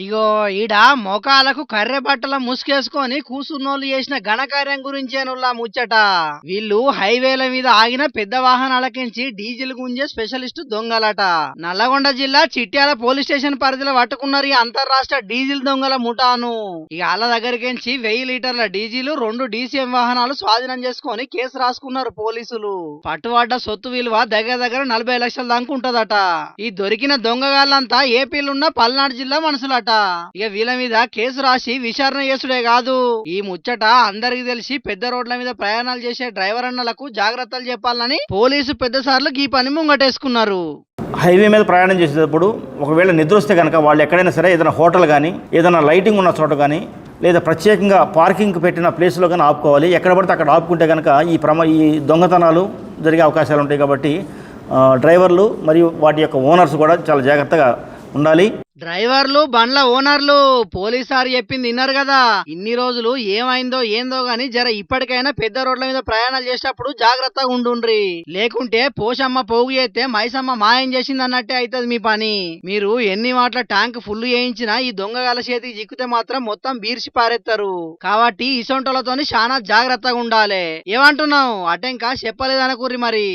ఇగో ఈడ మోకాలకు కర్రె బట్టల ముసుగేసుకొని కూసున్నోళ్ళు చేసిన ఘనకార్యం గురించేనుల్లా ముచ్చట. వీళ్ళు హైవేల మీద ఆగిన పెద్ద వాహనాలకించి డీజిల్ గుంజే స్పెషలిస్ట్ దొంగలట. నల్లగొండ జిల్లా చిట్యాల పోలీస్ స్టేషన్ పరిధిలో పట్టుకున్నారు ఈ అంతర్రాష్ట్ర డీజిల్ దొంగల ముఠాను. ఇక వాళ్ళ దగ్గరికించి 1000 లీటర్ల డీజిల్ 2 డీసీఎం వాహనాలు స్వాధీనం చేసుకొని కేసు రాసుకున్నారు పోలీసులు. పట్టుబడ్డ సొత్తు విలువ దగ్గర దగ్గర 40 లక్షల దాకా ఉంటదట. ఈ దొరికిన దొంగగాళ్ళంతా ఏపీలున్న పల్నాడు జిల్లా మనుషులట. ఇక వీళ్ళ మీద కేసు రాసి విచారణ చేసుడే కాదు, ఈ ముచ్చట అందరికి తెలిసి పెద్ద రోడ్ల మీద ప్రయాణాలు చేసే డ్రైవర్ అన్నలకు జాగ్రత్తలు చెప్పాలని పోలీసు పెద్ద సార్లు ఈ పని ముంగటేసుకున్నారు. హైవే మీద ప్రయాణం చేసేటప్పుడు ఒకవేళ నిద్ర వస్తే కనుక వాళ్ళు ఎక్కడైనా సరే ఏదైనా హోటల్ కానీ ఏదైనా లైటింగ్ ఉన్న చోట కానీ లేదా ప్రత్యేకంగా పార్కింగ్ పెట్టిన ప్లేస్లో కానీ ఆపుకోవాలి. ఎక్కడ పడితే అక్కడ ఆపుకుంటే కనుక ఈ దొంగతనాలు జరిగే అవకాశాలు ఉంటాయి. కాబట్టి డ్రైవర్లు మరియు వాటి యొక్క ఓనర్స్ కూడా చాలా జాగ్రత్తగా ఉండాలి. డ్రైవర్లు బండ్ల ఓనర్లు పోలీసారు చెప్పింది విన్నారు కదా. ఇన్ని రోజులు ఏమైందో ఏందో గాని జర ఇప్పటికైనా పెద్ద రోడ్ల మీద ప్రయాణాలు చేసేటప్పుడు జాగ్రత్తగా ఉండుండ్రి. లేకుంటే పోషమ్మ పోగు చేస్తే మైసమ్మ మాయం చేసింది అన్నట్టే అవుతుంది మీ పని. మీరు ఎన్ని మాటల ట్యాంక్ ఫుల్ చేయించినా ఈ దొంగగాల చేతికి చిక్కితే మాత్రం మొత్తం బీర్చి పారేస్తారు. కాబట్టి ఇసొంటోలతోని చాలా జాగ్రత్తగా ఉండాలి. ఏమంటున్నావు అటెంకా చెప్పలేదనుకుర్రి మరి.